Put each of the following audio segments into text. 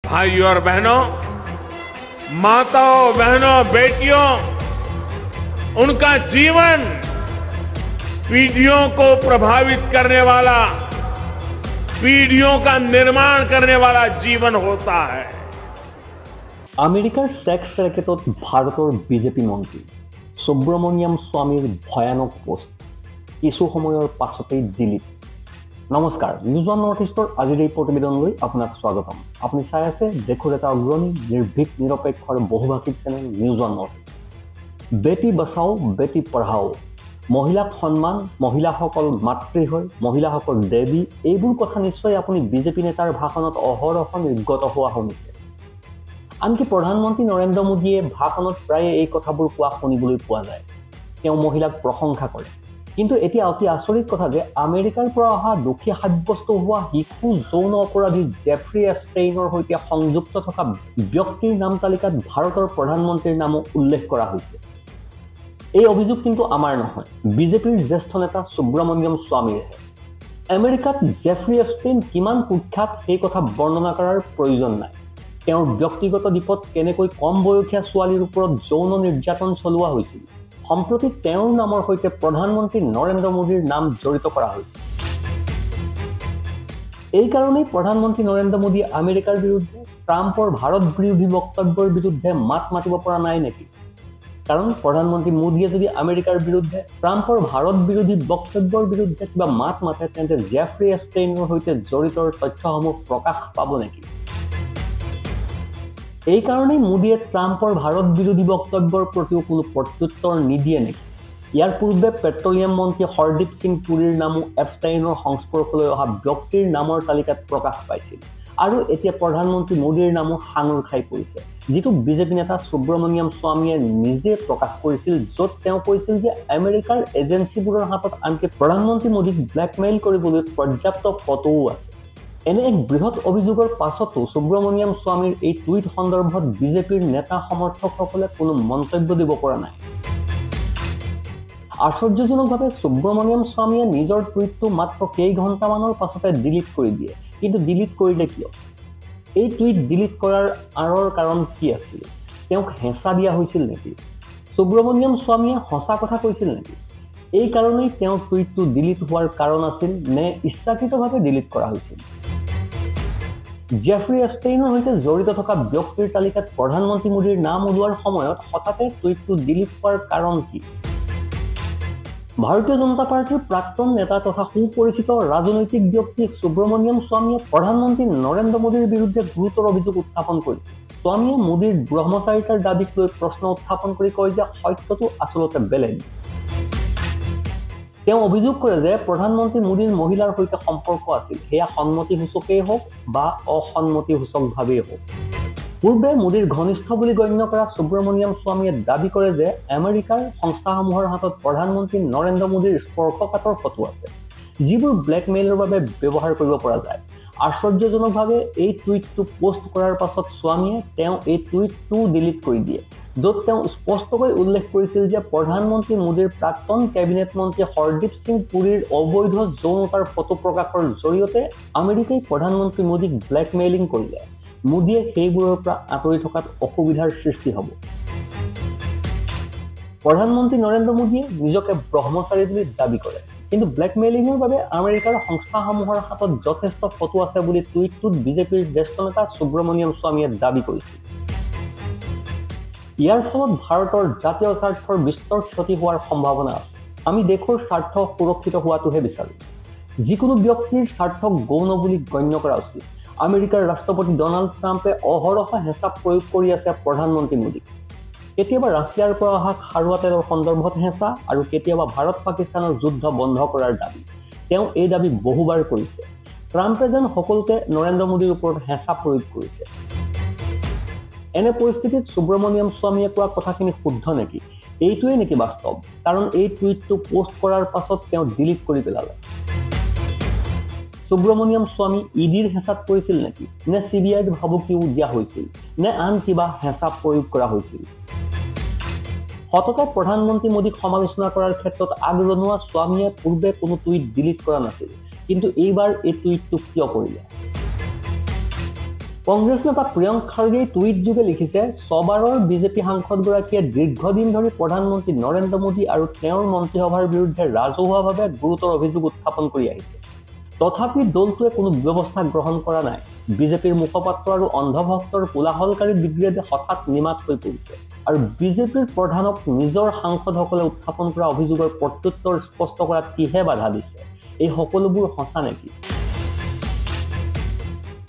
भाइयों और बहनों, माताओं, बहनों, बेटियों, उनका जीवन पीढ़ियों को प्रभावित करने वाला, पीढ़ियों का निर्माण करने वाला जीवन होता है। আমেৰিকাৰ সেক্স ৰেকেটত ভাৰতৰ বিজেপি মন্ত্ৰী সুব্ৰমণিয়াম স্বামীৰ ভয়ানক পোষ্ট কিছু সময়ৰ পাছতেই ডিলিট। নমস্কাৰ, নিউজ ওৱান নৰ্থ ইষ্টৰ আজিৰ এই প্ৰতিবেদনলৈ আপোনাক স্বাগতম। আপুনি চাই আছে দেশৰ এটা অগ্ৰণী নিৰ্ভীক নিৰপেক্ষ আৰু বহুভাষিক channel news one north east. বেটি বচাও বেটি পঢ়াও, মহিলাক সন্মান, মহিলাসকল মাতৃ হয়, মহিলাসকল দেৱী, এইবোৰ কথা নিশ্চয় আপুনি বিজেপি নেতাৰ ভাষণত অহৰহ নিৰ্গত হোৱা শুনিছে। আনকি প্ৰধানমন্ত্ৰী নৰেন্দ্ৰ মোদীয়ে ভাষণত প্ৰায়ে এই কথাবোৰ কোৱা শুনিবলৈ পোৱা যায়। তেওঁ মহিলাক প্ৰশংসা কৰে। কিন্তু এতিয়া অতি আচৰিত কথা যে আমেৰিকাৰ পৰা অহা দোষী সাব্যস্ত হোৱা শিশু যৌন অপৰাধী জেফ্ৰি এপষ্টেইনৰ সৈতে সংযুক্ত থকা ব্যক্তিৰ নাম তালিকাত ভাৰতৰ প্ৰধানমন্ত্ৰীৰ নামো উল্লেখ কৰা হৈছে। এই অভিযোগ কিন্তু আমাৰ নহয়, বিজেপিৰ জ্যেষ্ঠ নেতা সুব্ৰমণিয়াম স্বামীৰহে। আমেৰিকাত জেফ্ৰি এপষ্টেইন কিমান কুখ্যাত সেই কথা বৰ্ণনা কৰাৰ প্ৰয়োজন নাই। তেওঁৰ ব্যক্তিগত দ্বীপত কেনেকৈ কম বয়সীয়া ছোৱালীৰ ওপৰত যৌন নিৰ্যাতন চলোৱা হৈছিল, সম্প্ৰতি তেওঁৰ নামৰ সৈতে প্ৰধানমন্ত্ৰী নৰেন্দ্ৰ মোদীৰ নাম জড়িত কৰা হৈছে। এই কাৰণেই প্ৰধানমন্ত্ৰী নৰেন্দ্ৰ মোদীয়ে আমেৰিকাৰ বিৰুদ্ধে ট্ৰাম্পৰ ভাৰত বিৰোধী বক্তব্যৰ বিৰুদ্ধে মাত মাতিব পৰা নাই নেকি? কাৰণ প্ৰধানমন্ত্ৰী মোদীয়ে যদি আমেৰিকাৰ বিৰুদ্ধে ট্ৰাম্পৰ ভাৰত বিৰোধী বক্তব্যৰ বিৰুদ্ধে কিবা মাত মাতে, তেন্তে জেফ্ৰি এপষ্টেইনৰ সৈতে জড়িত তথ্যসমূহ প্ৰকাশ পাব নেকি? এই কাৰণেই মোদীয়ে ট্ৰাম্পৰ ভাৰত বিৰোধী বক্তব্যৰ প্ৰতিও কোনো প্ৰত্যুত্তৰ নিদিয়ে নেকি? ইয়াৰ পূৰ্বে পেট্ৰলিয়াম মন্ত্ৰী হৰদীপ সিং পুৰীৰ নামো এপষ্টেইনৰ সংস্পৰ্শলৈ অহা ব্যক্তিৰ নামৰ তালিকাত প্ৰকাশ পাইছিল। আৰু এতিয়া প্ৰধানমন্ত্ৰী মোদীৰ নামো সাঙুৰ খাই পৰিছে, যিটো বিজেপি নেতা সুব্ৰমণিয়াম স্বামীয়ে নিজে প্ৰকাশ কৰিছিল, য'ত তেওঁ কৈছিল যে আমেৰিকাৰ এজেঞ্চিবোৰৰ হাতত আনকি প্ৰধানমন্ত্ৰী মোদীক ব্লেকমেইল কৰিবলৈ পৰ্যাপ্ত ফটোও আছে। এনে এক বৃহৎ অভিযোগৰ পাছতো সুব্ৰমণিয়াম স্বামীৰ এই টুইট সন্দৰ্ভত বিজেপিৰ নেতা সমৰ্থকসকলে কোনো মন্তব্য দিব পৰা নাই। আশ্চৰ্যজনকভাৱে সুব্ৰমণিয়াম স্বামীয়ে নিজৰ টুইটটো মাত্ৰ কেইঘণ্টামানৰ পাছতে ডিলিট কৰি দিয়ে। কিন্তু ডিলিট কৰিলে কিয়? এই টুইট ডিলিট কৰাৰ আঁৰৰ কাৰণ কি আছিল? তেওঁক হেঁচা দিয়া হৈছিল নেকি? সুব্ৰমণিয়াম স্বামীয়ে সঁচা কথা কৈছিল নেকি? এই কাৰণেই তেওঁৰ টুইটটো ডিলিট হোৱাৰ কাৰণ আছিল নে ইচ্ছাকৃতভাৱে ডিলিট কৰা হৈছিল? জেফ্ৰি এপষ্টেইনৰ সৈতে জড়িত থকা ব্যক্তিৰ তালিকাত প্ৰধানমন্ত্ৰী মোদীৰ নাম ওলোৱাৰ সময়ত হঠাতে টুইটটো ডিলিট হোৱাৰ কাৰণ কি? ভাৰতীয় জনতা পাৰ্টীৰ প্ৰাক্তন নেতা তথা সুপৰিচিত ৰাজনৈতিক ব্যক্তি সুব্ৰমণিয়াম স্বামীয়ে প্ৰধানমন্ত্ৰী নৰেন্দ্ৰ মোদীৰ বিৰুদ্ধে গুৰুতৰ অভিযোগ উত্থাপন কৰিছিল। স্বামীয়ে মোদীৰ ব্ৰহ্মচাৰিতাৰ দাবীক লৈ প্ৰশ্ন উত্থাপন কৰি কয় যে সত্যটো আচলতে বেলেগ। তেওঁ অভিযোগ কৰে যে প্ৰধানমন্ত্ৰী মোদীৰ মহিলাৰ সৈতে সম্পৰ্ক আছিল, সেয়া সন্মতিসূচকেই হওক বা অসন্মতিসূচকভাৱেই হওক। পূৰ্বে মোদীৰ ঘনিষ্ঠ বুলি গণ্য কৰা সুব্ৰমণিয়াম স্বামীয়ে দাবী কৰে যে আমেৰিকাৰ সংস্থাসমূহৰ হাতত প্ৰধানমন্ত্ৰী নৰেন্দ্ৰ মোদীৰ স্পৰ্শকাতৰ ফটো আছে, যিবোৰ ব্লেকমেইলৰ বাবে ব্যৱহাৰ কৰিব পৰা যায়। আশ্চৰ্যজনকভাৱে এই টুইটটো পোষ্ট কৰাৰ পাছত স্বামীয়ে তেওঁ এই টুইটটো ডিলিট কৰি দিয়ে, য'ত তেওঁ স্পষ্টকৈ উল্লেখ কৰিছিল যে প্ৰধানমন্ত্ৰী মোদীৰ প্ৰাক্তন কেবিনেট মন্ত্ৰী হৰদীপ সিং পুৰীৰ অবৈধ যৌনতাৰ ফটো প্ৰকাশৰ জৰিয়তে আমেৰিকাই প্ৰধানমন্ত্ৰী মোদীক ব্লেকমেইলিং কৰিলে। মোদীয়ে সেইবোৰৰ পৰা আঁতৰি থকাত অসুবিধাৰ সৃষ্টি হ'ব। প্ৰধানমন্ত্ৰী নৰেন্দ্ৰ মোদীয়ে নিজকে ব্ৰহ্মচাৰী বুলি দাবী কৰে, কিন্তু ব্লেকমেইলিঙৰ বাবে আমেৰিকাৰ সংস্থাসমূহৰ হাতত যথেষ্ট ফটো আছে বুলি টুইটটোত বিজেপিৰ জ্যেষ্ঠ নেতা সুব্ৰমণিয়াম স্বামীয়ে দাবী কৰিছিল। ইয়াৰ ফলত ভাৰতৰ জাতীয় স্বাৰ্থৰ বিস্তৰ ক্ষতি হোৱাৰ সম্ভাৱনা আছে। আমি দেশৰ স্বাৰ্থ সুৰক্ষিত হোৱাটোহে বিচাৰোঁ। যিকোনো ব্যক্তিৰ স্বাৰ্থক গৌণ বুলি গণ্য কৰা উচিত। আমেৰিকাৰ ৰাষ্ট্ৰপতি ডনাল্ড ট্ৰাম্পে অহৰহ হেঁচা প্ৰয়োগ কৰি আছে প্ৰধানমন্ত্ৰী মোদীক। কেতিয়াবা ৰাছিয়াৰ পৰা অহা খাৰুৱা তেলৰ সন্দৰ্ভত হেঁচা আৰু কেতিয়াবা ভাৰত পাকিস্তানৰ যুদ্ধ বন্ধ কৰাৰ দাবী। তেওঁ এই দাবী বহুবাৰ কৰিছে। ট্ৰাম্পে যেন সকলোতে নৰেন্দ্ৰ মোদীৰ ওপৰত হেঁচা প্ৰয়োগ কৰিছে। এনে পৰিস্থিতিত সুব্ৰমণিয়াম স্বামীয়ে কোৱা কথাখিনি শুদ্ধ নেকি? এইটোৱে নেকি বাস্তৱ? কাৰণ এই টুইটটো পোষ্ট কৰাৰ পাছত তেওঁ ডিলিট কৰি পেলালে। সুব্ৰমণিয়াম স্বামী ইডিৰ হেঁচাত পৰিছিল নেকি? নে CBIক ভাবুকিও দিয়া হৈছিল? নে আন কিবা হেঁচা প্ৰয়োগ কৰা হৈছিল? সততে প্ৰধানমন্ত্ৰী মোদীক সমালোচনা কৰাৰ ক্ষেত্ৰত আগৰণুৱা স্বামীয়ে পূৰ্বে কোনো টুইট ডিলিট কৰা নাছিল, কিন্তু এইবাৰ এই টুইটটো কিয় কৰিলে? কংগ্ৰেছ নেতা প্ৰিয়ংক খাৰ্গেই টুইট যোগে লিখিছে, ছবাৰৰ বিজেপি সাংসদগৰাকীয়ে দীৰ্ঘদিন ধৰি প্ৰধানমন্ত্ৰী নৰেন্দ্ৰ মোদী আৰু তেওঁৰ মন্ত্ৰীসভাৰ বিৰুদ্ধে ৰাজহুৱাভাৱে গুৰুতৰ অভিযোগ উত্থাপন কৰি আহিছে। তথাপি দলটোৱে কোনো ব্যৱস্থা গ্ৰহণ কৰা নাই। বিজেপিৰ মুখপাত্ৰ আৰু অন্ধভক্তৰ কোলাহলকাৰী ব্ৰিগেডে হঠাৎ নিমাত হৈ পৰিছে আৰু বিজেপিৰ প্ৰধানক নিজৰ সাংসদসকলে উত্থাপন কৰা অভিযোগৰ প্ৰত্যুত্তৰ স্পষ্ট কৰাত কিহে বাধা দিছে? এই সকলোবোৰ সঁচা নেকি?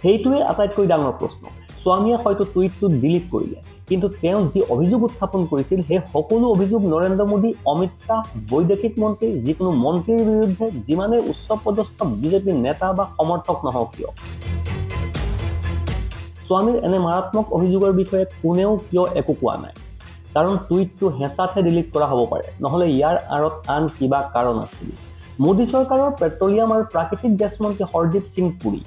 সেইটোৱে আটাইতকৈ ডাঙৰ প্ৰশ্ন। স্বামীয়ে হয়তো টুইটটো ডিলিট কৰিলে, কিন্তু তেওঁ যি অভিযোগ উত্থাপন কৰিছিল সেই সকলো অভিযোগ নৰেন্দ্ৰ মোদী, অমিত শ্বাহ, বৈদেশিক মন্ত্ৰী, যিকোনো মন্ত্ৰীৰ বিৰুদ্ধে যিমানে উচ্চপদস্থ বিজেপি নেতা বা সমৰ্থক নহওক কিয়। স্বামীৰ এনে মাৰাত্মক অভিযোগৰ বিষয়ে কোনেও কিয় একো কোৱা নাই? কাৰণ টুইটটো হেঁচাতহে ডিলিট কৰা হ'ব পাৰে, নহ'লে ইয়াৰ আঁৰত আন কিবা কাৰণ আছিল। মোদী চৰকাৰৰ পেট্ৰলিয়াম আৰু প্ৰাকৃতিক গেছ মন্ত্ৰী হৰদীপ সিং পুৰী।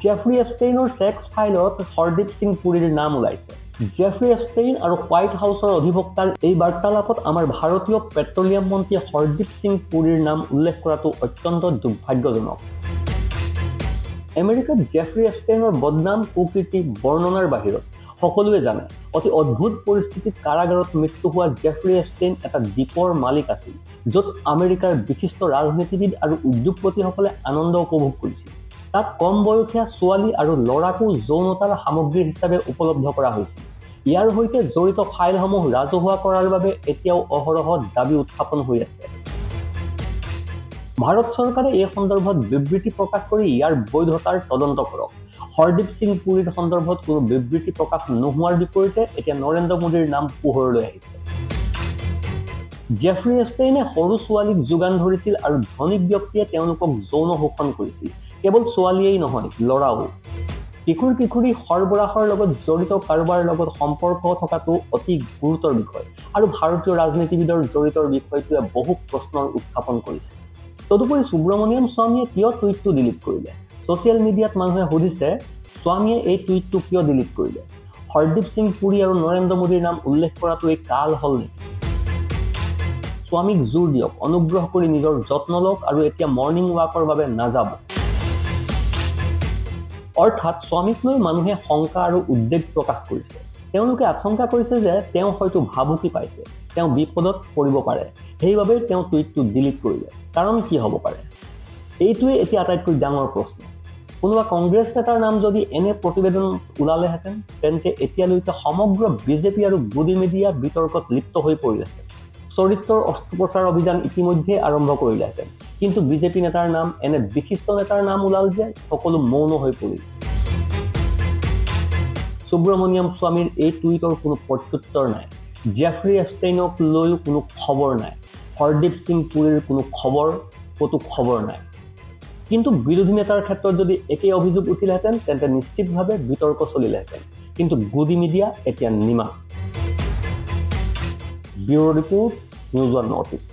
জেফ্ৰী এপষ্টেইনৰ ছেক্স ফাইলত হৰদীপ সিং পুৰীৰ নাম ওলাইছে। জেফ্ৰী এপষ্টেইন আৰু হোৱাইট হাউচৰ অধিবক্তাৰ এই বাৰ্তালাপত আমাৰ ভাৰতীয় পেট্ৰলিয়াম মন্ত্ৰী হৰদীপ সিং পুৰীৰ নাম উল্লেখ কৰাটো অত্যন্ত দুৰ্ভাগ্যজনক। আমেৰিকাত জেফ্ৰী এপষ্টেইনৰ বদনাম কুকীৰ্তি বৰ্ণনাৰ বাহিৰত সকলোৱে জানে, অতি অদ্ভুত পৰিস্থিতিত কাৰাগাৰত মৃত্যু হোৱা জেফ্ৰী এপষ্টেইন এটা দ্বীপৰ মালিক আছিল, য'ত আমেৰিকাৰ বিশিষ্ট ৰাজনীতিবিদ আৰু উদ্যোগপতিসকলে আনন্দ উপভোগ কৰিছিল। তাত কম বয়সীয়া ছোৱালী আৰু ল'ৰাকো যৌনতাৰ সামগ্ৰী হিচাপে উপলব্ধ কৰা হৈছিল। ইয়াৰ সৈতে জড়িত ফাইলসমূহ ৰাজহুৱা কৰাৰ বাবে এতিয়াও অহৰহ দাবী উত্থাপন হৈ আছে। ভাৰত চৰকাৰে এই সন্দৰ্ভত বিবৃতি প্ৰকাশ কৰি ইয়াৰ বৈধতাৰ তদন্ত কৰক। হৰদীপ সিং পুৰীৰ সন্দৰ্ভত কোনো বিবৃতি প্ৰকাশ নোহোৱাৰ বিপৰীতে এতিয়া নৰেন্দ্ৰ মোদীৰ নাম পোহৰলৈ আহিছে। জেফ্ৰী এপষ্টেইনে সৰু ছোৱালীক যোগান ধৰিছিল আৰু ধনিক ব্যক্তিয়ে তেওঁলোকক যৌন শোষণ কৰিছিল। কেৱল ছোৱালীয়েই নহয়, ল'ৰাও। কিশোৰ-কিশোৰী সৰবৰাহৰ লগত জড়িত কাৰোবাৰ লগত সম্পৰ্ক থকাটো অতি গুৰুতৰ বিষয় আৰু ভাৰতীয় ৰাজনীতিবিদৰ জড়িতৰ বিষয়টোৱে বহু প্ৰশ্নৰ উত্থাপন কৰিছে। তদুপৰি সুব্ৰমণিয়াম স্বামীয়ে কিয় টুইটটো ডিলিট কৰিলে? ছ'চিয়েল মিডিয়াত মানুহে সুধিছে, স্বামীয়ে এই টুইটটো কিয় ডিলিট কৰিলে? হৰদীপ সিং পুৰী আৰু নৰেন্দ্ৰ মোদীৰ নাম উল্লেখ কৰাটো এই কাল হ'ল নেকি? স্বামীক জোৰ দিয়ক, অনুগ্ৰহ কৰি নিজৰ যত্ন লওক আৰু এতিয়া মৰ্ণিং ৱাকৰ বাবে নাযাব। অৰ্থাৎ স্বামীক লৈ মানুহে শংকা আৰু উদ্বেগ প্ৰকাশ কৰিছে। তেওঁলোকে আশংকা কৰিছে যে তেওঁ হয়তো ভাবুকি পাইছে, তেওঁ বিপদত পৰিব পাৰে। সেইবাবেই তেওঁ টুইটটো ডিলিট কৰিলে। কাৰণ কি হ'ব পাৰে? এইটোৱে এতিয়া আটাইতকৈ ডাঙৰ প্ৰশ্ন। কোনোবা কংগ্ৰেছ নেতাৰ নাম যদি এনে প্ৰতিবেদন ওলালেহেঁতেন, তেন্তে এতিয়ালৈকে সমগ্ৰ বিজেপি আৰু গদি মিডিয়া বিতৰ্কত লিপ্ত হৈ পৰিলেহেঁতেন। চৰিত্ৰৰ অস্ত্ৰোপচাৰ অভিযান ইতিমধ্যে আৰম্ভ কৰিলেহেঁতেন। কিন্তু বিজেপি নেতাৰ নাম, এনে বিশিষ্ট নেতাৰ নাম ওলাল যে সকলো মৌন হৈ পৰিল। সুব্ৰমণিয়াম স্বামীৰ এই টুইটৰ কোনো প্ৰত্যুত্তৰ নাই। জেফ্ৰী এপষ্টেইনক লৈও কোনো খবৰ নাই। হৰদীপ সিং পুৰীৰ কোনো ক'তো খবৰ নাই। কিন্তু বিৰোধী নেতাৰ ক্ষেত্ৰত যদি একেই অভিযোগ উঠিলহেঁতেন, তেন্তে নিশ্চিতভাৱে বিতৰ্ক চলিলেহেঁতেন। কিন্তু গদি মিডিয়া এতিয়া নিমাত। Bureau report, news one north east.